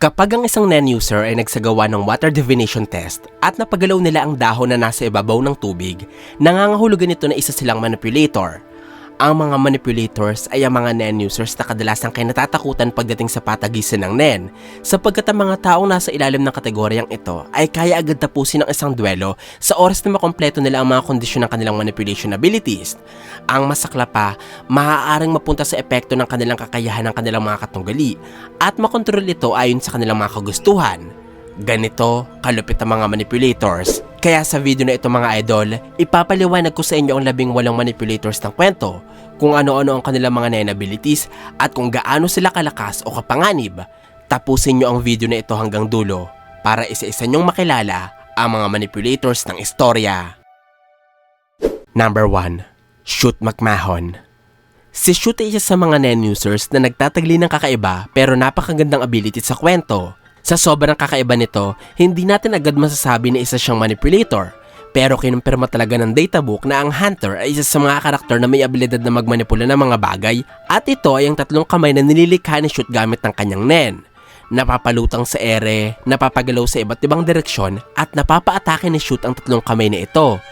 Kapag ang isang NEN user ay nagsagawa ng water divination test at napagalaw nila ang dahon na nasa ibabaw ng tubig, nangangahulugan ito na isa silang manipulator. Ang mga manipulators ay ang mga NEN users na kadalasang kinatatakutan pagdating sa patagisan ng NEN, sapagkat ang mga taong nasa ilalim ng kategoryang ito ay kaya agad tapusin ang isang duelo sa oras na makompleto nila ang mga kondisyon ng kanilang manipulation abilities. Ang masakla pa, maaaring mapunta sa epekto ng kanilang kakayahan ng kanilang mga katunggali at makontrol ito ayon sa kanilang mga kagustuhan. Ganito kalupit ang mga manipulators. Kaya sa video na ito mga idol, ipapaliwanag ko sa inyo ang 18 manipulators ng kwento, kung ano-ano ang kanilang mga NEN abilities at kung gaano sila kalakas o kapanganib. Tapusin nyo ang video na ito hanggang dulo para isa-isa nyong makilala ang mga manipulators ng istorya. Number 1. Shoot McMahon. Si Shoot ay isa sa mga NEN users na nagtatagli ng kakaiba pero napakagandang ability sa kwento. Sa sobrang kakaiba nito, hindi natin agad masasabi na isa siyang manipulator. Pero kinumpirma talaga ng databook na ang Hunter ay isa sa mga karakter na may abilidad na magmanipula ng mga bagay at ito ay ang 3 kamay na nililikha ni Shoot gamit ng kanyang NEN. Napapalutang sa ere, napapagalaw sa iba't ibang direksyon at napapaatake ni Shoot ang 3 kamay na ito.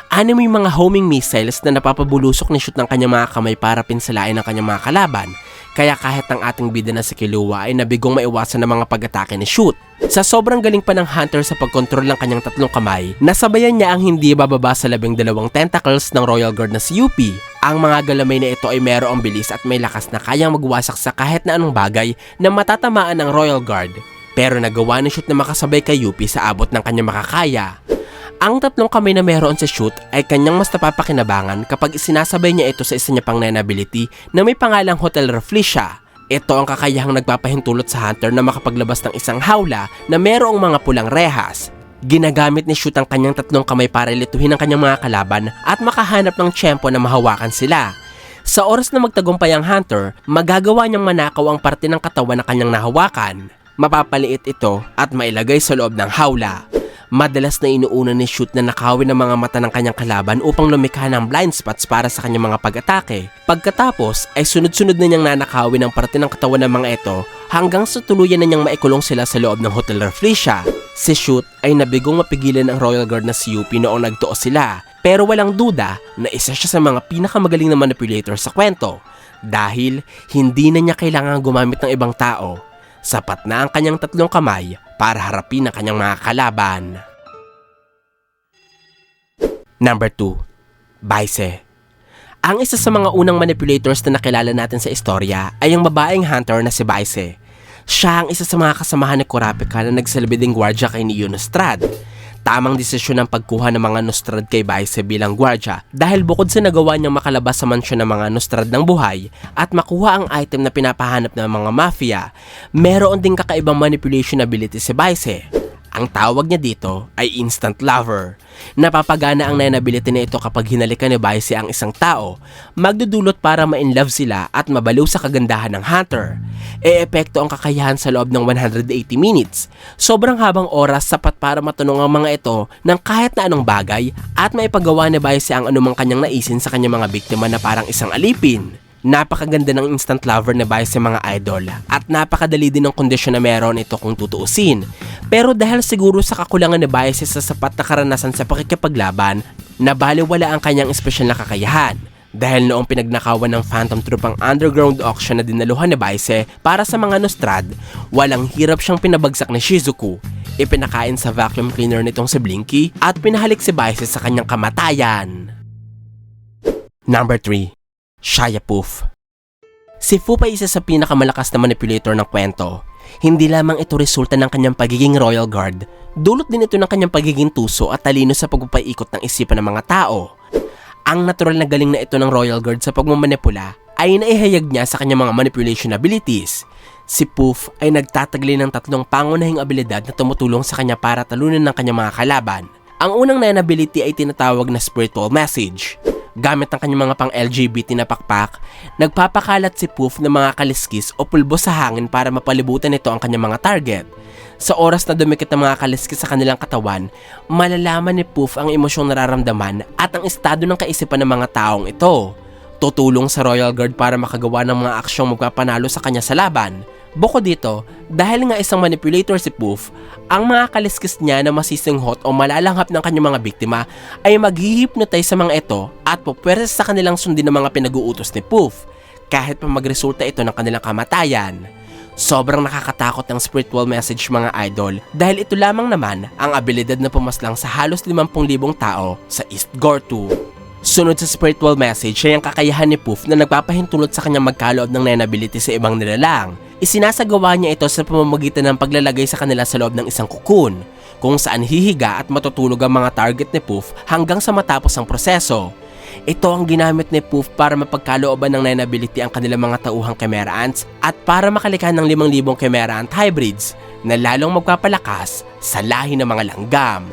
Ano may mga homing missiles na napapabulusok ni Shoot ng kanyang mga kamay para pinsalain ang kanyang mga kalaban. Kaya kahit ang ating bida na si Killua ay nabigong maiwasan ng mga pag-atake ni Shoot. Sa sobrang galing pa ng Hunter sa pagkontrol ng kanyang 3 kamay, nasabayan niya ang hindi bababa sa 12 tentacles ng Royal Guard na si Yuppie. Ang mga galamay na ito ay mayroong bilis at may lakas na kayang magwasak sa kahit na anong bagay na matatamaan ng Royal Guard. Pero nagawa ni Shoot na makasabay kay Yuppie sa abot ng kanyang makakaya. Ang 3 kamay na meron sa Shoot ay kanyang mas napapakinabangan kapag isinasabay niya ito sa isa niya pang NEN ability na may pangalang Hotel Rafflesia. Ito ang kakayahang nagpapahintulot sa Hunter na makapaglabas ng isang hawla na merong mga pulang rehas. Ginagamit ni Shoot ang kanyang 3 kamay para ilituhin ang kanyang mga kalaban at makahanap ng tiyempo na mahawakan sila. Sa oras na magtagumpay ang Hunter, magagawa niyang manakaw ang parte ng katawan na kanyang nahawakan. Mapapaliit ito at mailagay sa loob ng hawla. Madalas na inuuna ni Shoot na nakawin ang mga mata ng kanyang kalaban upang lumikha ng blind spots para sa kanyang mga pag-atake. Pagkatapos ay sunod-sunod na niyang nanakawin ang parte ng katawan ng mga ito hanggang sa tuluyan na niyang maikulong sila sa loob ng Hotel Rafflesia. Si Shoot ay nabigong mapigilan ang Royal Guard na si Yuppie noong nagtuo sila, pero walang duda na isa siya sa mga pinakamagaling na manipulator sa kwento dahil hindi na niya kailangang gumamit ng ibang tao. Sapat na ang kanyang 3 kamay para harapin ang kanyang mga kalaban. Number 2. Baize. Ang isa sa mga unang manipulators na nakilala natin sa istorya ay ang babaeng Hunter na si Baize. Siya ang isa sa mga kasamahan ni Kurapika na nagsilbi ding gwardya kay Neo Nostrad. Tamang desisyon ng pagkuha ng mga Nostrad kay Baize bilang gwardya dahil bukod sa nagawa niyang makalabas sa mansyon ng mga Nostrad ng buhay at makuha ang item na pinapahanap ng mga mafia, meron ding kakaibang manipulation ability si Baize. Ang tawag niya dito ay Instant Lover. Napapagana ang NEN ability na ito kapag hinalikan ni Baize ang isang tao, magdudulot para ma-inlove sila at mabaliw sa kagandahan ng Hunter. Eepekto ang kakayahan sa loob ng 180 minutes. Sobrang habang oras sapat para matanong ang mga ito ng kahit na anong bagay at maipagawa ni Baize ang anumang kanyang naisin sa kanyang mga biktima na parang isang alipin. Napakaganda ng Instant Lover na Baize mga idol at napakadali din ng kondisyon na meron ito kung tutuusin. Pero dahil siguro sa kakulangan ni Baize sa sapat na karanasan sa pakikipaglaban, nabaliwala ang kanyang espesyal na kakayahan. Dahil noong pinagnakawan ng Phantom Troop ang underground auction na dinaluhan ni Baize para sa mga Nostrad, walang hirap siyang pinabagsak ni Shizuku. Ipinakain sa vacuum cleaner nitong si Blinky at pinahalik si Baize sa kanyang kamatayan. Number 3. Shia Poof. Si Poof ay isa sa pinakamalakas na manipulator ng kwento. Hindi lamang ito resulta ng kanyang pagiging Royal Guard, dulot din ito ng kanyang pagiging tuso at talino sa pagpapaikot ng isipan ng mga tao. Ang natural na galing na ito ng Royal Guard sa pagmamanipula ay naihayag niya sa kanyang mga manipulation abilities. Si Poof ay nagtatagli ng 3 pangunahing abilidad na tumutulong sa kanya para talunin ng kanyang mga kalaban. Ang unang NEN ability ay tinatawag na Spiritual Message. Gamit ang kanyang mga pang-LGBT na pakpak, nagpapakalat si Poof ng mga kaliskis o pulbo sa hangin para mapalibutan nito ang kanyang mga target. Sa oras na dumikit ang mga kaliskis sa kanilang katawan, malalaman ni Poof ang emosyong nararamdaman at ang estado ng kaisipan ng mga taong ito. Tutulong sa Royal Guard para makagawa ng mga aksyong magpapanalo sa kanya sa laban. Bukod dito, dahil nga isang manipulator si Poof, ang mga kaliskis niya na masisinghot o malalanghap ng kanyang mga biktima ay mag-hypnotize sa mga ito at pupwersa sa kanilang sundin ng mga pinag-uutos ni Poof, kahit pa magresulta ito ng kanilang kamatayan. Sobrang nakakatakot ng spiritual message mga idol dahil ito lamang naman ang abilidad na pumaslang sa halos 50,000 tao sa East Gortu. Sunod sa spiritual message ay ang kakayahan ni Poof na nagpapahintulot sa kanyang magkaloob ng nenability sa ibang nilalang. Isinasagawa niya ito sa pamamagitan ng paglalagay sa kanila sa loob ng isang cocoon, kung saan hihiga at matutulog ang mga target ni Poof hanggang sa matapos ang proseso. Ito ang ginamit ni Poof para mapagkalooban ng nenability ang kanilang mga tauhang Chimera Ants at para makalikha ng 5,000 Chimera Ant hybrids na lalong magpapalakas sa lahi ng mga langgam.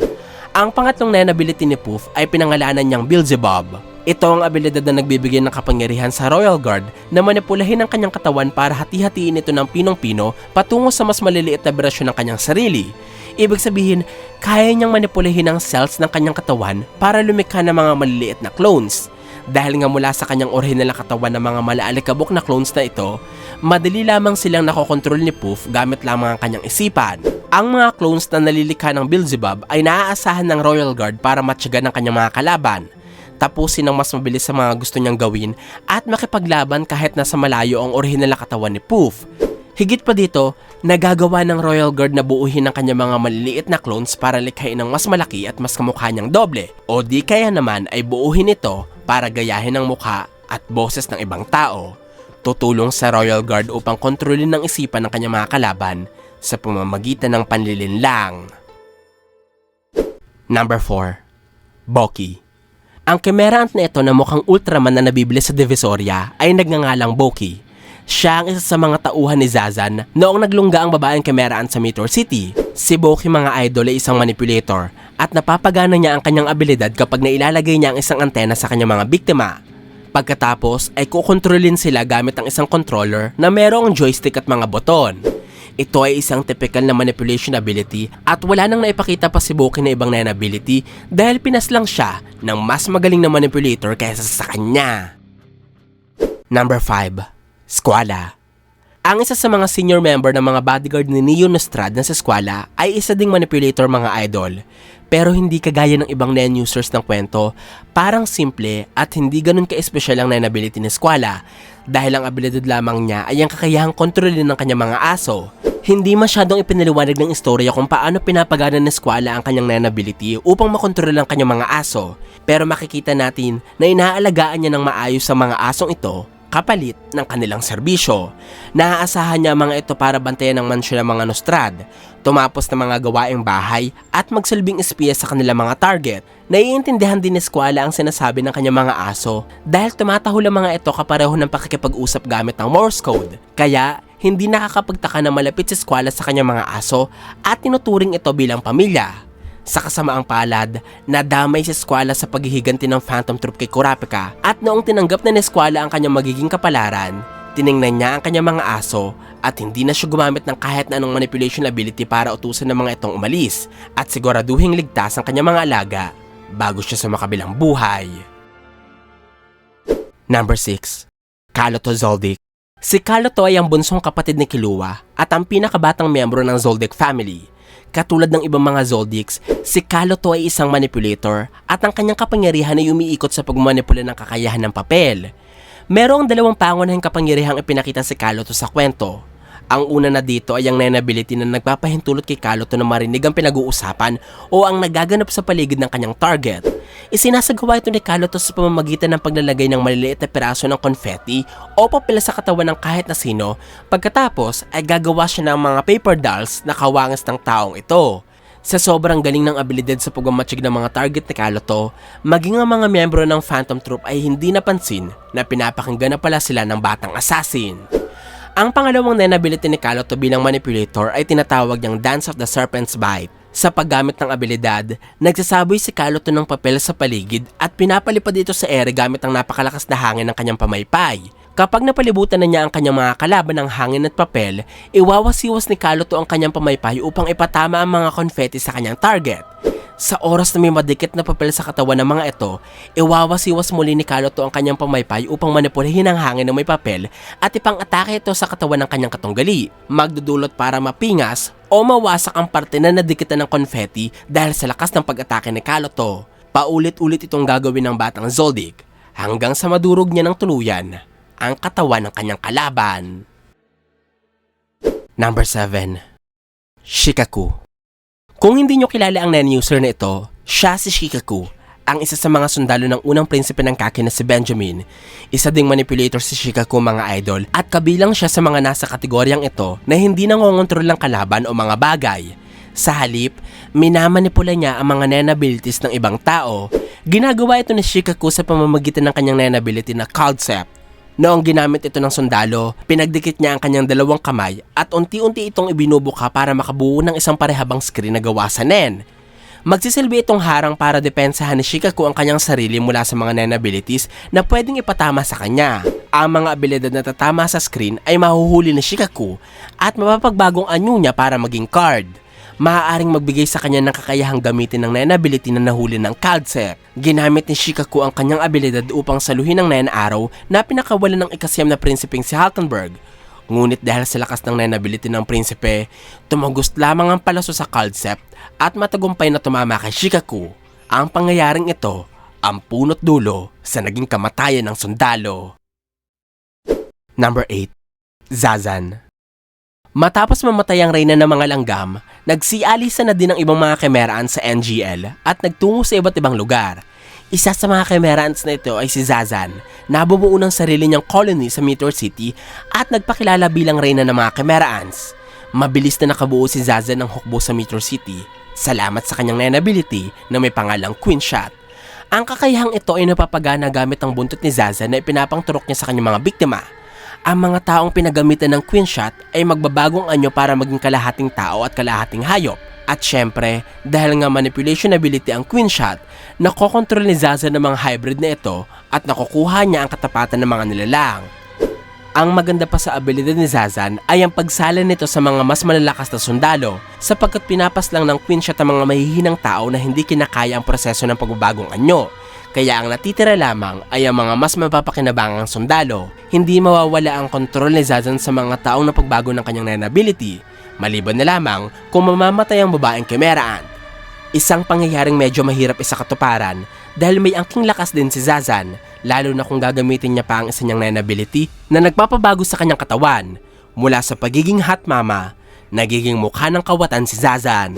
Ang pangatlong nenability ni Poof ay pinangalanan niyang Beelzebub. Ito ang abilidad na nagbibigay ng kapangyarihan sa Royal Guard na manipulahin ang kanyang katawan para hati-hatiin ito ng pinong-pino patungo sa mas maliliit na berasyon ng kanyang sarili. Ibig sabihin, kaya niyang manipulahin ang cells ng kanyang katawan para lumikha ng mga maliliit na clones. Dahil nga mula sa kanyang orihinal na katawan ng mga malaalikabok na clones na ito, madali lamang silang nakokontrol ni Poof gamit lamang ang kanyang isipan. Ang mga clones na nalilikha ng Beelzebub ay naaasahan ng Royal Guard para matyagan ng kanyang mga kalaban, tapusin ng mas mabilis sa mga gusto niyang gawin at makipaglaban kahit nasa malayo ang orihinal na katawan ni Poof. Higit pa dito, nagagawa ng Royal Guard na buuhin ang kanyang mga maliliit na clones para likhain ng mas malaki at mas kamukha niyang doble, o di kaya naman ay buuhin ito para gayahin ang mukha at boses ng ibang tao. Tutulong sa Royal Guard upang kontrolin ang isipan ng kanyang mga kalaban sa pamamagitan ng panlilinlang. Number 4. Boki. Ang Chimera Ant na ito na mukhang Ultraman na nabibili sa Divisoria ay nagngangalang Boki. Siya ang isa sa mga tauhan ni Zazan noong naglungga ang babaeng Chimera Ant sa Meteor City. Si Boki mga idol ay isang manipulator at napapagana niya ang kanyang abilidad kapag nailalagay niya ang isang antena sa kanyang mga biktima. Pagkatapos ay kukontrolin sila gamit ang isang controller na merong joystick at mga boton. Ito ay isang typical na manipulation ability at wala nang naipakita pa si Boki na ibang ability dahil pinaslang siya ng mas magaling na manipulator kaysa sa kanya. Number 5. Squala. Ang isa sa mga senior member ng mga bodyguard ni Neo Nostrad na sa Squala ay isa ding manipulator mga idol. Pero hindi kagaya ng ibang Nen users ng kwento, parang simple at hindi ganun ka-espesyal ang Nen ability ni Squala dahil ang abilidad lamang niya ay ang kakayahang kontrolin ng kanyang mga aso. Hindi masyadong ipinaliwanag ng istorya kung paano pinapagana ni Squala ang kanyang Nen ability upang makontrol ang kanyang mga aso. Pero makikita natin na inaalagaan niya ng maayos ang mga asong ito kapalit ng kanilang serbisyo. Naaasahan niya mga ito para bantayan ng mansyon ng mga Nostrad, tumapos ng mga gawaing bahay at magsilbing espiya sa kanilang mga target. Naiintindihan din ni Squala ang sinasabi ng kanyang mga aso dahil tumatahol ang mga ito kapareho ng pakikipag-usap gamit ng Morse code. Kaya hindi nakakapagtaka na malapit si Squala sa kanyang mga aso at tinuturing ito bilang pamilya. Sa kasamaang palad, nadamay si Squala sa paghihiganti ng Phantom Troop kay Kurapika at noong tinanggap na ni Squala ang kanyang magiging kapalaran, tiningnan niya ang kanyang mga aso at hindi na siya gumamit ng kahit na anong manipulation ability para utusan ng mga itong umalis at siguraduhing ligtas ang kanyang mga alaga bago siya sa makabilang buhay. Number 6. Kaloto Zoldyck. Si Kaloto ay ang bunsong kapatid ni Killua at ang pinakabatang miyembro ng Zoldyck family. Katulad ng ibang mga Zoldicks, si Kaloto ay isang manipulator at ang kanyang kapangyarihan ay umiikot sa pagmanipula ng kakayahan ng papel. Merong dalawang pangunahing kapangyarihang ipinakita si Kaloto sa kwento. Ang una na dito ay ang Nen ability na nagpapahintulot kay Kaloto na marinig ang pinag-uusapan o ang nagaganap sa paligid ng kanyang target. Isinasagawa ito ni Kaloto sa pamamagitan ng paglalagay ng maliliit na piraso ng confetti o papel sa katawan ng kahit na sino, pagkatapos ay gagawa siya ng mga paper dolls na kawangis ng taong ito. Sa sobrang galing ng abilidad sa pagmamatsig ng mga target ni Kaloto, maging ang mga miyembro ng Phantom Troop ay hindi napansin na pinapakinggan na pala sila ng batang assassin. Ang pangalawang Nen ability ni Kaloto bilang manipulator ay tinatawag niyang Dance of the Serpent's Bite. Sa paggamit ng abilidad, nagsasaboy si Kaloto ng papel sa paligid at pinapalipad ito sa ere gamit ang napakalakas na hangin ng kanyang pamaypay. Kapag napalibutan na niya ang kanyang mga kalaban ng hangin at papel, iwawasiwas ni Kaloto ang kanyang pamaypay upang ipatama ang mga confetti sa kanyang target. Sa oras na may madikit na papel sa katawan ng mga ito, iwawasiwas muli ni Kaloto ang kanyang pamaypay upang manipulahin ang hangin ng may papel at ipang-atake ito sa katawan ng kanyang katunggali, magdudulot para mapingas o mawasak ang parte na nadikitan ng confetti dahil sa lakas ng pag-atake ni Kaloto. Paulit-ulit itong gagawin ng batang Zoldyck hanggang sa madurog niya ng tuluyan ang katawan ng kanyang kalaban. Number 7. Shikaku. Kung hindi nyo kilala ang nen-user na ito, siya si Shikaku, ang isa sa mga sundalo ng unang prinsipe ng Kaki na si Benjamin. Isa ding manipulator si Shikaku mga idol at kabilang siya sa mga nasa kategoryang ito na hindi nangongontrol ng kalaban o mga bagay. Sa halip, minamanipula niya ang mga nen abilities ng ibang tao. Ginagawa ito ni Shikaku sa pamamagitan ng kanyang nen ability na Concept. Noong ginamit ito ng sundalo, pinagdikit niya ang kanyang dalawang kamay at unti-unti itong ibinubuka para makabuo ng isang parehabang screen na gawa sa nen. Magsisilbi itong harang para depensahan ni Shikaku ang kanyang sarili mula sa mga nen abilities na pwedeng ipatama sa kanya. Ang mga abilidad na tatama sa screen ay mahuhuli ni Shikaku at mapapagbagong anyo niya para maging card. Maaaring magbigay sa kanya ng kakayahang gamitin ng nen ability na nahuli ng Concept. Ginamit ni Shikaku ang kanyang abilidad upang saluhin ng nen araw na pinakawalan ng ikasyam na prinsipeng si Halkenberg. Ngunit dahil sa lakas ng nen ability ng prinsipe, tumagos lamang ang palaso sa Concept at matagumpay na tumama kay Shikaku. Ang pangyayaring ito ang punot dulo sa naging kamatayan ng sundalo. Number 8. Zazan. Matapos mamatay ang reyna ng mga langgam, nagsialisa na din ang ibang mga Chimerans sa NGL at nagtungo sa iba't ibang lugar. Isa sa mga Chimerans na ito ay si Zazan, na bumuo ng sarili niyang colony sa Meteor City at nagpakilala bilang reyna ng mga Chimerans. Mabilis na nakabuo si Zazan ng hukbo sa Meteor City, salamat sa kanyang nen ability na may pangalang Queen Shot. Ang kakayahang ito ay napapagana gamit ang buntot ni Zazan na ipinapangturok niya sa kanyang mga biktima. Ang mga taong pinagamitan ng Queen Shot ay magbabagong anyo para maging kalahating tao at kalahating hayop. At syempre, dahil nga manipulation ability ang Queen Shot, nakokontrol ni Zazan ng mga hybrid na ito at nakukuha niya ang katapatan ng mga nilalang. Ang maganda pa sa abilidad ni Zazan ay ang pagsala nito sa mga mas malalakas na sundalo sapagkat pinapas lang ng Queen Shot ang mga mahihinang tao na hindi kinakaya ang proseso ng pagbabagong anyo. Kaya ang natitira lamang ay ang mga mas mapapakinabangang sundalo. Hindi mawawala ang kontrol ni Zazan sa mga taong napagbago ng kanyang nen ability, maliban na lamang kung mamamatay ang babaeng Chimeraan. Isang pangyayaring medyo mahirap isakatuparan dahil may angking lakas din si Zazan, lalo na kung gagamitin niya pa ang isa niyang nen ability na nagpapabago sa kanyang katawan. Mula sa pagiging hot mama, nagiging mukha ng kawatan si Zazan.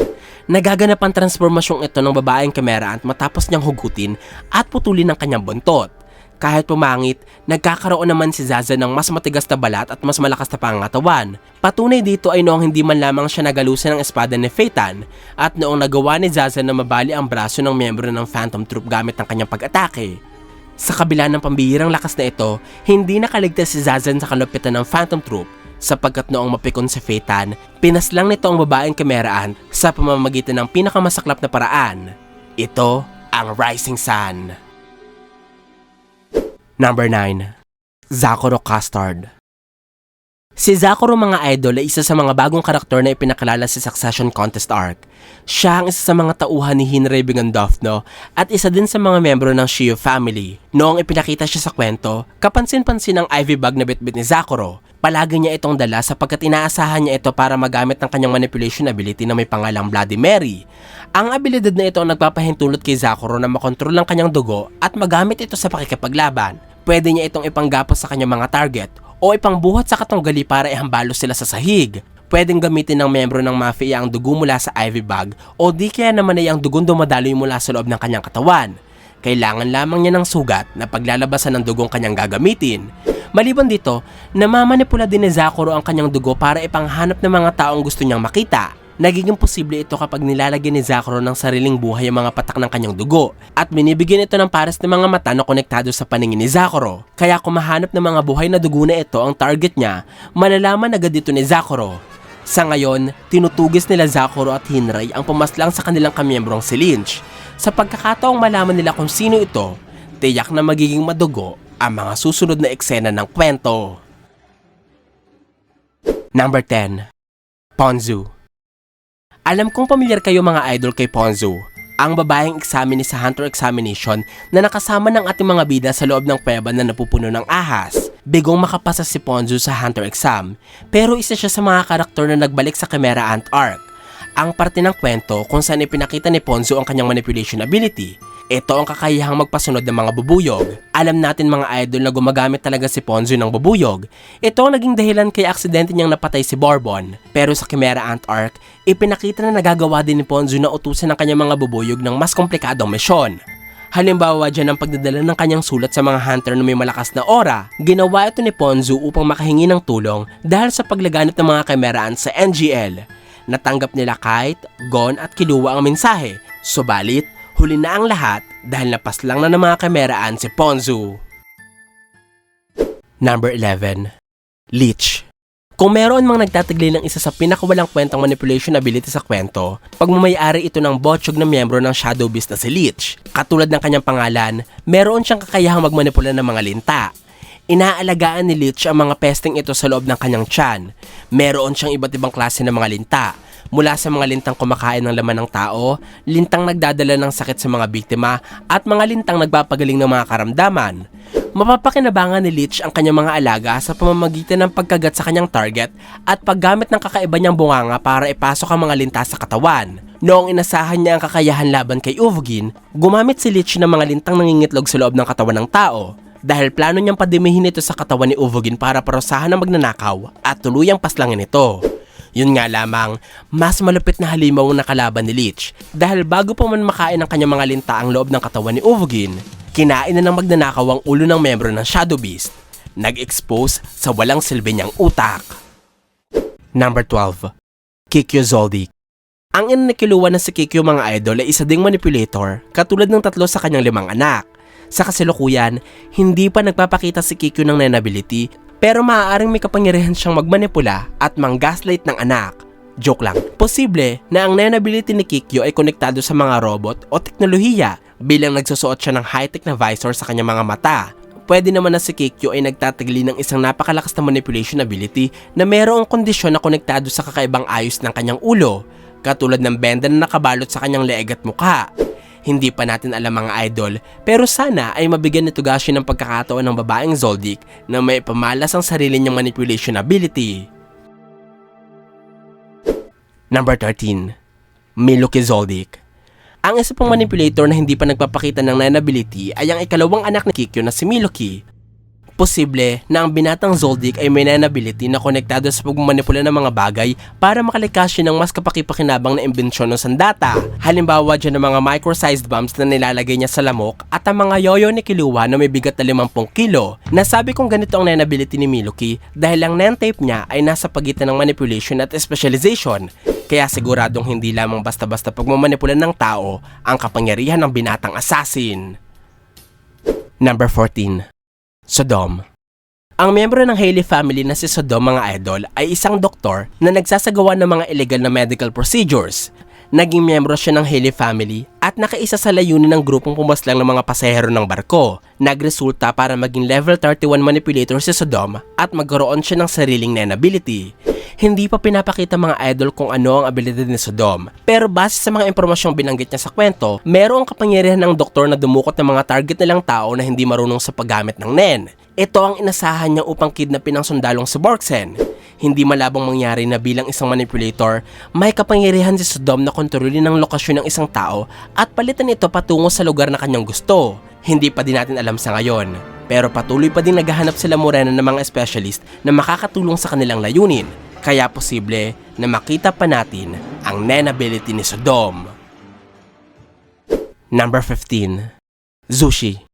Nagaganap ang transformasyong ito ng babaeng Chimeraan matapos niyang hugutin at putulin ang kanyang buntot. Kahit pumangit, nagkakaroon naman si Zazan ng mas matigas na balat at mas malakas na pangangatawan. Patunay dito ay noong hindi man lamang siya nagalusan ng espada ni Phaeton at noong nagawa ni Zazan na mabali ang braso ng miyembro ng Phantom Troop gamit ang kanyang pag-atake. Sa kabila ng pambihirang lakas na ito, hindi nakaligtas si Zazan sa kalupitan ng Phantom Troop sapagkat noong mapikon si Phaeton, pinaslang nito ang babaeng Chimeraan sa pamamagitan ng pinakamasaklap na paraan. Ito ang Rising Sun. Number 9. Zakuro Custard. Si Zakuro mga idol ay isa sa mga bagong karakter na ipinakilala sa Succession Contest arc. Siya ang isa sa mga tauhan ni Henry Bigandofno at isa din sa mga membro ng Shio family. Noong ipinakita siya sa kwento, kapansin-pansin ang Ivy bag na bitbit ni Zakuro. Palagi niya itong dala sapagkat inaasahan niya ito para magamit ng kanyang manipulation ability na may pangalang Bloody Mary. Ang abilidad na ito ang nagpapahintulot kay Zakuro na makontrol ang kanyang dugo at magamit ito sa pakikipaglaban. Pwede niya itong ipanggapos sa kanyang mga target o ipangbuhat sa katunggali para ihambalo sila sa sahig. Pwedeng gamitin ng membro ng mafia ang dugo mula sa Ivy bag o di kaya naman ay ang dugong dumadaloy mula sa loob ng kanyang katawan. Kailangan lamang niya ng sugat na paglalabasan ng dugong kanyang gagamitin. Maliban dito, namamanipula din ni Zakuro ang kanyang dugo para ipanghanap ng mga taong gusto niyang makita. Nagiging posible ito kapag nilalagyan ni Zakuro ng sariling buhay ang mga patak ng kanyang dugo at binibigyan ito ng pares ng mga mata na konektado sa paningin ni Zakuro. Kaya kung mahanap ng mga buhay na dugo na ito ang target niya, malalaman agad dito ni Zakuro. Sa ngayon, tinutugis nila Zakuro at Hinray ang pumaslang sa kanilang kamiyembrong si Lynch. Sa pagkakataong malaman nila kung sino ito, tiyak na magiging madugo ang mga susunod na eksena ng kwento. Number 10. Ponzu. Alam kong pamilyar kayo mga idol kay Ponzu. ang babaeng examine sa Hunter Examination na nakasama ng ating mga bida sa loob ng kuweba na napupuno ng ahas. Bigong makapasa si Ponzu sa Hunter exam, pero isa siya sa mga karakter na nagbalik sa Chimera Ant arc. Ang parte ng kwento kung saan ipinakita ni Ponzu ang kanyang manipulation ability. Ito ang kakayahang magpasunod ng mga bubuyog. Alam natin mga idol na gumagamit talaga si Ponzu ng bubuyog. Ito ang naging dahilan kaya aksidente niyang napatay si Bourbon. Pero sa Chimera Ant arc, ipinakita na nagagawa din ni Ponzu na utusan ang kanyang mga bubuyog ng mas komplikadong misyon. Halimbawa dyan ang pagdadala ng kanyang sulat sa mga hunter na may malakas na aura. Ginawa ito ni Ponzu upang makahingi ng tulong dahil sa paglaganap ng mga Chimera Ants sa NGL. Natanggap nila Kite, Gon at Killua ang mensahe. Subalit, huli na ang lahat dahil napaslang na ng mga Chimera Ants si Ponzu. Number 11. Leech. Kung meron mang nagtatagli ng isa sa pinakawalang kwentang manipulation ability sa kwento, pagmamayari ito ng botchog na miyembro ng Shadow Beast na si Leech. Katulad ng kanyang pangalan, meron siyang kakayahang magmanipula ng mga linta. Inaalagaan ni Leech ang mga pesting ito sa loob ng kanyang tiyan. Meron siyang iba't ibang klase ng mga linta. Mula sa mga lintang kumakain ng laman ng tao, lintang nagdadala ng sakit sa mga biktima, at mga lintang nagpapagaling ng mga karamdaman. Mapapakinabangan ni Leech ang kanyang mga alaga sa pamamagitan ng pagkagat sa kanyang target at paggamit ng kakaiba niyang bunganga para ipasok ang mga linta sa katawan. Noong inasahan niya ang kakayahan laban kay Uvogin, gumamit si Leech ng mga lintang nangingitlog sa loob ng katawan ng tao. Dahil plano niyang padimihin ito sa katawan ni Uvogin para parusahan ang magnanakaw at tuluyang paslangin ito. Yun nga lamang, mas malupit na halimaw ang nakalaban ni Leech dahil bago pa man makain ang kanyang mga linta ang loob ng katawan ni Uvogin, kinain na ng magnanakaw ang ulo ng membro ng Shadow Beast. Nag-expose sa walang silbi niyang utak. Number 12. Kikyo Zoldyck. Ang ina ni Killua na si Kikyo mga idol ay isa ding manipulator katulad ng 3 sa kanyang 5 anak. Sa kasalukuyan, hindi pa nagpapakita si Kikyo ng Nen ability pero maaaring may kapangyarihan siyang magmanipula at mang-gaslight ng anak. Joke lang. Posible na ang Nen ability ni Kikyo ay konektado sa mga robot o teknolohiya bilang nagsusuot siya ng high-tech na visor sa kanyang mga mata. Pwede naman na si Kikyo ay nagtatagli ng isang napakalakas na manipulation ability na mayroong kondisyon na konektado sa kakaibang ayos ng kanyang ulo, katulad ng benda na nakabalot sa kanyang leeg at mukha. Hindi pa natin alam mga idol, pero sana ay mabigyan ni Togashi ng pagkakataon ng babaeng Zoldyck na may pamalas ang sarili niyang manipulation ability. Number 13. Miluki Zoldyck. Ang isa pang manipulator na hindi pa nagpapakita ng Nen ability ay ang ikalawang anak ni Kikyo na si Miluki. Posible na ang binatang Zoldyck ay may Nen ability na konektado sa pagmamanipula ng mga bagay para makalikas siya ng mas kapakipakinabang na imbensyon ng sandata. Halimbawa dyan ng mga micro-sized bombs na nilalagay niya sa lamok at ang mga yoyo ni Killua na may bigat na 50 kilo. Nasabi kong ganito ang Nen ability ni Miluki dahil ang Nen tape niya ay nasa pagitan ng manipulation at specialization. Kaya siguradong hindi lamang basta-basta pagmamanipula ng tao ang kapangyarihan ng binatang assassin. Number 14. Sodom. Ang miyembro ng Haley family na si Sodom mga idol ay isang doktor na nagsasagawa ng mga illegal na medical procedures. Naging miyembro siya ng Haley family at nakaisa sa layunin ng grupong pumaslang ng mga pasahero ng barko. Nagresulta para maging level 31 manipulator si Sodom at magkaroon siya ng sariling Nen ability. Hindi pa pinapakita mga idol kung ano ang abilidad ni Sodom. Pero base sa mga impormasyong binanggit niya sa kwento, merong kapangyarihan ng doktor na dumukot ng mga target nilang tao na hindi marunong sa paggamit ng Nen. Ito ang inasahan niya upang kidnapin ang sundalong si Borksen. Hindi malabong mangyari na bilang isang manipulator, may kapangyarihan si Sodom na kontrolin ang lokasyon ng isang tao at palitan ito patungo sa lugar na kanyang gusto. Hindi pa din natin alam sa ngayon. Pero patuloy pa din naghahanap sila Morena ng mga specialist na makakatulong sa kanilang layunin. Kaya posible na makita pa natin ang Nen ability ni Sodom. Number 15. Zushi.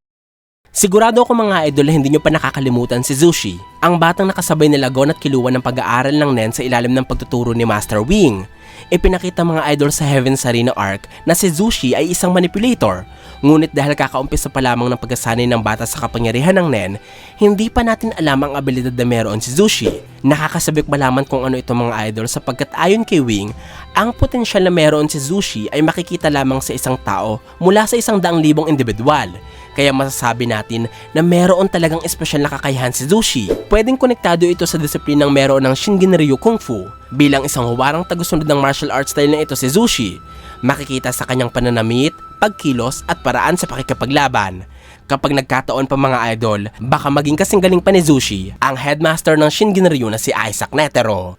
Sigurado ako mga idol na hindi nyo pa nakakalimutan si Zushi, ang batang nakasabay nila Gon at Killua ng pag-aaral ng Nen sa ilalim ng pagtuturo ni Master Wing. Ipinakita mga idol sa Heaven's Arena arc na si Zushi ay isang manipulator, ngunit dahil kakaumpisa pa lamang ng pagkasanay ng bata sa kapangyarihan ng Nen, hindi pa natin alam ang abilidad na meron si Zushi. Nakakasabik malaman kung ano ito mga idol sapagkat ayon kay Wing, ang potensyal na meron si Zushi ay makikita lamang sa isang tao mula sa 100,000 individual. Kaya masasabi natin na meron talagang espesyal na kakayahan si Zushi. Pwedeng konektado ito sa disiplinang meron ng Shingen Ryu Kung Fu. Bilang isang huwarang tagusunod ng martial arts style na ito si Zushi, Makikita sa kanyang pananamit, pagkilos at paraan sa pakikipaglaban. Kapag nagkataon pa mga idol, baka maging kasing galing pa ni Zushi, ang headmaster ng Shingenryu na si Isaac Netero.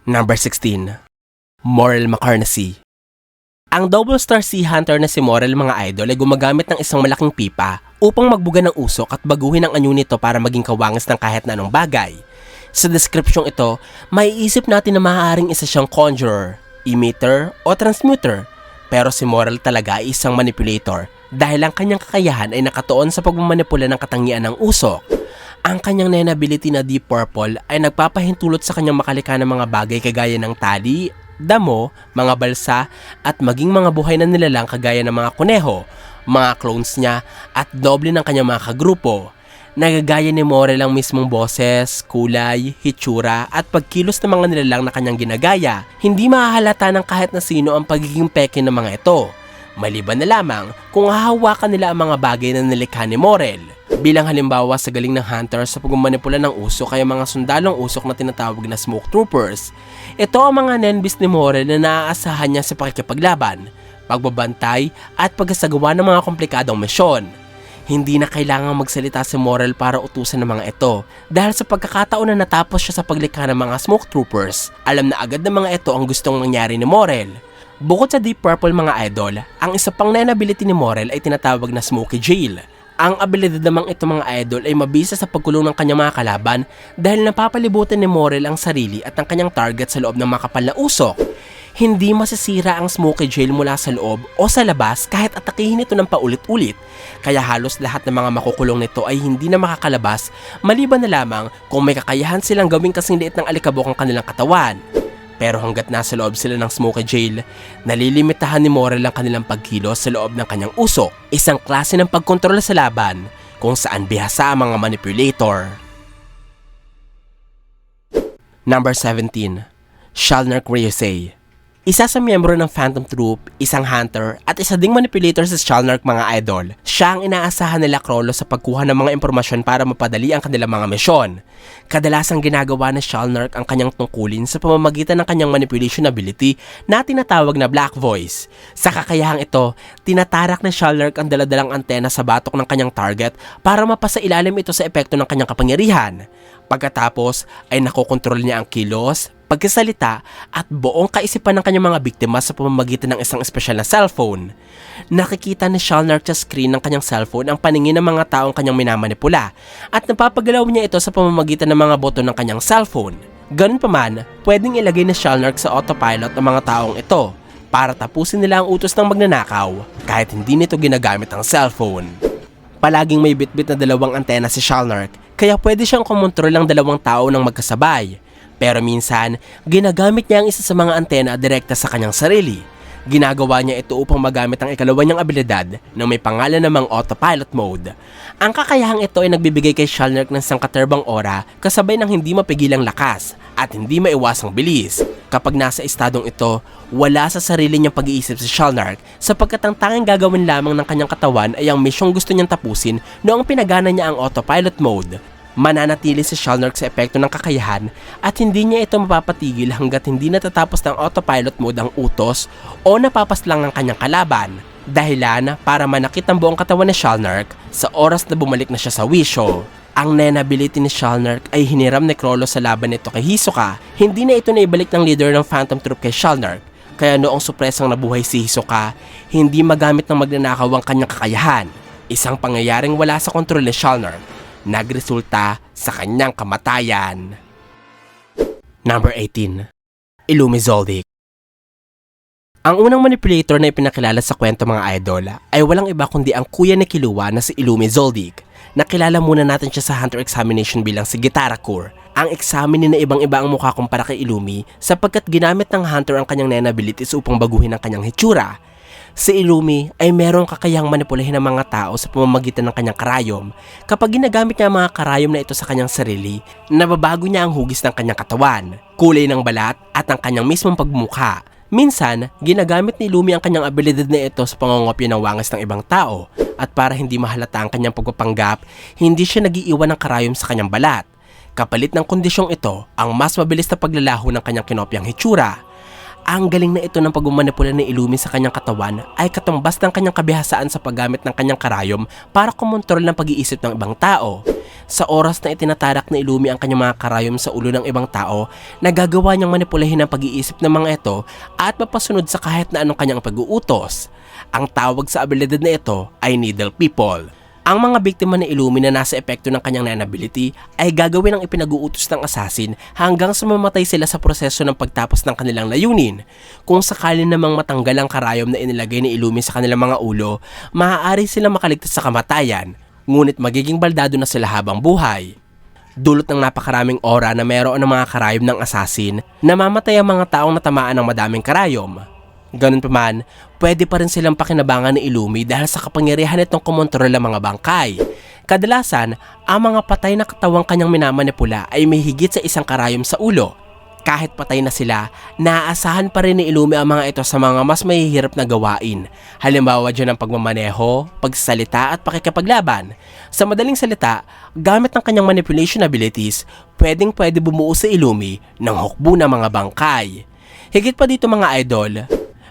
Number 16. Morel Macarnacy. Ang Double Star Sea Hunter na si Morel mga idol ay gumagamit ng isang malaking pipa upang magbuga ng usok at baguhin ang anyo nito para maging kawangis ng kahit na anong bagay. Sa description ito, maiisip natin na maaaring isa siyang conjurer, emitter o transmuter. Pero si Morel talaga ay isang manipulator dahil ang kanyang kakayahan ay nakatuon sa pagmamanipula ng katangian ng usok. Ang kanyang Nen ability na Deep Purple ay nagpapahintulot sa kanyang makalika ng mga bagay kagaya ng tali, damo, mga balsa at maging mga buhay na nilalang kagaya ng mga kuneho, mga clones niya at doble ng kanyang mga kagrupo. Nagagaya ni Morel ang mismong boses, kulay, hitsura at pagkilos ng mga nilalang na kanyang ginagaya. Hindi mahahalata ng kahit na sino ang pagiging peke ng mga ito. Maliban na lamang kung hahawakan nila ang mga bagay na nilikha ni Morel. Bilang halimbawa sa galing ng hunter sa pagmamanipula ng usok ay mga sundalong usok na tinatawag na smoke troopers. Ito ang mga nenbis ni Morel na naaasahan niya sa pakikipaglaban, pagbabantay at pagsasagawa ng mga komplikadong misyon. Hindi na kailangang magsalita si Morel para utusan ng mga ito dahil sa pagkakataon na natapos siya sa paglikha ng mga smoke troopers, alam na agad ng mga ito ang gustong mangyari ni Morel. Bukod sa Deep Purple mga idol, ang isa pang Nen ability ni Morel ay tinatawag na Smoky Jail. Ang abilidad namang ito mga idol ay mabisa sa pagkulong ng kanyang mga kalaban dahil napapalibutan ni Morel ang sarili at ang kanyang target sa loob ng makapal na usok. Hindi masisira ang Smoky Jail mula sa loob o sa labas kahit atakihin ito ng paulit-ulit. Kaya halos lahat ng mga makukulong nito ay hindi na makakalabas maliban na lamang kung may kakayahan silang gawing kasing liit ng alikabok ang kanilang katawan. Pero hanggat nasa loob sila ng Smoky Jail, nalilimitahan ni Morel ang kanilang pagkilos sa loob ng kanyang usok, isang klase ng pagkontrol sa laban kung saan bihasa ang mga manipulator. Number 17. Shalnark Ryusei. Isa sa miyembro ng Phantom Troop, isang hunter at isa ding manipulator sa Shalnark mga idol. Siya ang inaasahan nila Krollo sa pagkuha ng mga impormasyon para mapadali ang kanilang mga misyon. Kadalasang ginagawa ng Shalnark ang kanyang tungkulin sa pamamagitan ng kanyang manipulation ability na tinatawag na Black Voice. Sa kakayahang ito, tinatarak ng Shalnark ang daladalang antena sa batok ng kanyang target para mapasa ilalim ito sa epekto ng kanyang kapangyarihan. Pagkatapos ay nakokontrol niya ang kilos, pagkasalita at buong kaisipan ng kanyang mga biktima sa pamamagitan ng isang espesyal na cellphone. Nakikita ni Shalnark sa screen ng kanyang cellphone ang paningin ng mga taong kanyang minamanipula at napapagalaw niya ito sa pamamagitan ng mga boto ng kanyang cellphone. Ganun pa man, pwedeng ilagay ni Shalnark sa autopilot ang mga taong ito para tapusin nila ang utos ng magnanakaw kahit hindi nito ginagamit ang cellphone. Palaging may bitbit na dalawang antena si Shalnark kaya pwede siyang kumontrol ng dalawang tao ng magkasabay. Pero minsan, ginagamit niya ang isa sa mga antena direkta sa kanyang sarili. Ginagawa niya ito upang magamit ang ikalawa niyang abilidad na may pangalan namang autopilot mode. Ang kakayahang ito ay nagbibigay kay Shalnark ng sangkaterbang aura kasabay ng hindi mapigilang lakas at hindi maiwasang bilis. Kapag nasa estadong ito, wala sa sarili niyang pag-iisip si Shalnark sapagkat ang tanging gagawin lamang ng kanyang katawan ay ang misyong gusto niyang tapusin noong pinagana niya ang autopilot mode. Mananatili si Shalnark sa epekto ng kakayahan at hindi niya ito mapapatigil hanggat hindi natatapos ng autopilot mode ang utos o napapaslang ng kanyang kalaban. Dahilan para manakit ang buong katawan ni Shalnark sa oras na bumalik na siya sa wisyo. Ang Nen ability ni Shalnark ay hiniram ni Krollo sa laban nito kay Hisoka. Hindi na ito naibalik ng leader ng Phantom Troop kay Shalnark. Kaya noong supresang nabuhay si Hisoka, hindi magamit ng magnanakaw ang kanyang kakayahan. Isang pangyayaring wala sa kontrol ni Shalnark. Nagresulta sa kanyang kamatayan. Number 18. Illumi Zoldyck. Ang unang manipulator na ipinakilala sa kwento mga idol ay walang iba kundi ang kuya ni Killua na si Illumi Zoldyck. Nakilala muna natin siya sa Hunter Examination bilang si Gitara-Core. Ang examine na ibang-iba ang mukha kumpara kay Illumi sapagkat ginamit ng Hunter ang kanyang Nen abilities upang baguhin ang kanyang hitsura. Si Illumi ay merong kakayahang manipulahin ng mga tao sa pamamagitan ng kanyang karayom. Kapag ginagamit niya ang mga karayom na ito sa kanyang sarili, nababago niya ang hugis ng kanyang katawan, kulay ng balat at ang kanyang mismong pagmumukha. Minsan, ginagamit ni Illumi ang kanyang abilidad na ito sa pangongopya ng wangis ng ibang tao at para hindi mahalata ang kanyang pagpapanggap, hindi siya nag-iiwan ng karayom sa kanyang balat. Kapalit ng kondisyong ito, ang mas mabilis na paglalaho ng kanyang kinopyang hitsura. Ang galing na ito ng pagmamanipula ni Illumi sa kanyang katawan ay katumbas ng kanyang kabihasaan sa paggamit ng kanyang karayom para kumontrol ng pag-iisip ng ibang tao. Sa oras na itinatarak ni Illumi ang kanyang mga karayom sa ulo ng ibang tao, nagagawa niyang manipulahin ang pag-iisip ng mga ito at mapasunod sa kahit na anong kanyang pag-uutos. Ang tawag sa abilidad na ito ay Needle People. Ang mga biktima ni Illumi na nasa epekto ng kanyang nanability ay gagawin ang ipinag-uutos ng assassin hanggang sa mamatay sila sa proseso ng pagtapos ng kanilang layunin. Kung sakali namang matanggal ang karayom na inilagay ni Illumi sa kanilang mga ulo, maaari silang makaligtas sa kamatayan, ngunit magiging baldado na sila habang buhay. Dulot ng napakaraming aura na mayroon ng mga karayom ng assassin, namamatay ang mga taong natamaan ng madaming karayom. Ganun pa man, pwede pa rin silang pakinabangan ni Illumi dahil sa kapangyarihan nitong kumontrol ang mga bangkay. Kadalasan, ang mga patay na katawang kanyang minamanipula ay may higit sa isang karayom sa ulo. Kahit patay na sila, naaasahan pa rin ni Illumi ang mga ito sa mga mas mahihirap na gawain. Halimbawa dyan ang pagmamaneho, pagsasalita at pakikipaglaban. Sa madaling salita, gamit ng kanyang manipulation abilities, pwede bumuo si Illumi ng hukbo ng mga bangkay. Higit pa dito mga idol,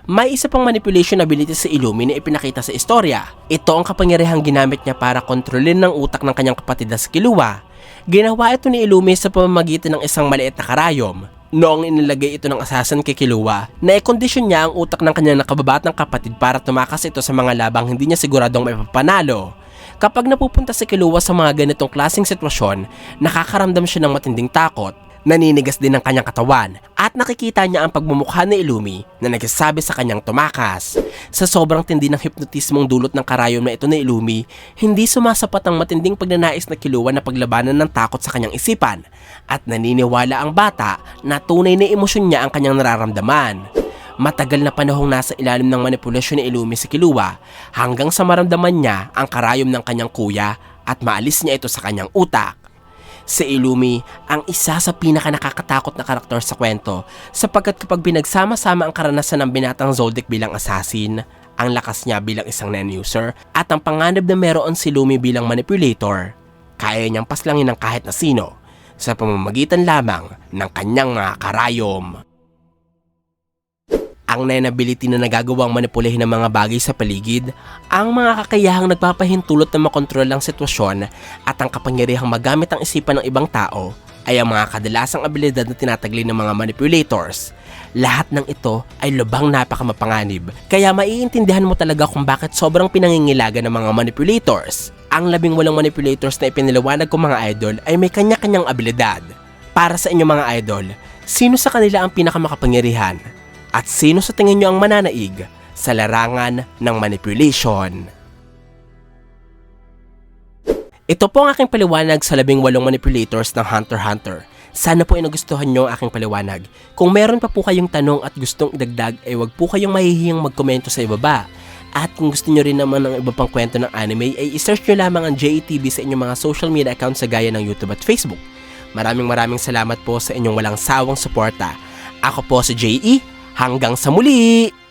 may isa pang manipulation ability sa Illumi na ipinakita sa istorya. Ito ang kapangyarihang ginamit niya para kontrolin ng utak ng kanyang kapatid na si Killua. Ginawa ito ni Illumi sa pamamagitan ng isang maliit na karayom. Noong inilagay ito ng assassin kay Killua, naikondisyon niya ang utak ng kanyang nakababatang kapatid para tumakas ito sa mga labang hindi niya siguradong maipapanalo. Kapag napupunta si Killua sa mga ganitong klaseng sitwasyon, nakakaramdam siya ng matinding takot. Naninigas din ang kanyang katawan at nakikita niya ang pagmumukha ni Illumi na nagsasabi sa kanyang tumakas. Sa sobrang tindi ng hipnotismong dulot ng karayom na ito ni Illumi, hindi sumasapat ang matinding pagnanais na Killua na paglabanan ng takot sa kanyang isipan at naniniwala ang bata na tunay na emosyon niya ang kanyang nararamdaman. Matagal na panahong nasa ilalim ng manipulasyon ni Illumi si Killua hanggang sa maramdaman niya ang karayom ng kanyang kuya at maalis niya ito sa kanyang utak. Si Illumi ang isa sa pinaka-nakakatakot na karakter sa kwento sapagkat kapag pinagsama-sama ang karanasan ng binatang Zoldyck bilang assassin, ang lakas niya bilang isang non-user at ang panganib na meron si Illumi bilang manipulator, kaya niyang paslangin ng kahit na sino sa pamamagitan lamang ng kanyang mga karayom. Ang ability na nagagawang manipulahin ng mga bagay sa paligid, ang mga kakayahang nagpapahintulot na makontrol ang sitwasyon at ang kapangyarihang magamit ang isipan ng ibang tao ay ang mga kadalasang abilidad na tinataglay ng mga manipulators. Lahat ng ito ay lubhang napakamapanganib, kaya maiintindihan mo talaga kung bakit sobrang pinangingilaga ng mga manipulators. Ang 18 manipulators na ipinaliwanag ko mga idol ay may kanya-kanyang abilidad. Para sa inyo mga idol, sino sa kanila ang pinakamakapangyarihan? At sino sa tingin nyo ang mananaig sa larangan ng manipulation? Ito po ang aking paliwanag sa 18 manipulators ng Hunter x Hunter. Sana po ay nagustuhan nyo ang aking paliwanag. Kung meron pa po kayong tanong at gustong idagdag ay wag po kayong mahihiyang magkomento sa ibaba. At kung gusto nyo rin naman ng iba pang kwento ng anime ay isearch nyo lamang ang JETV sa inyong mga social media accounts sa gaya ng YouTube at Facebook. Maraming salamat po sa inyong walang sawang suporta. Ako po si JE. Hanggang sa muli!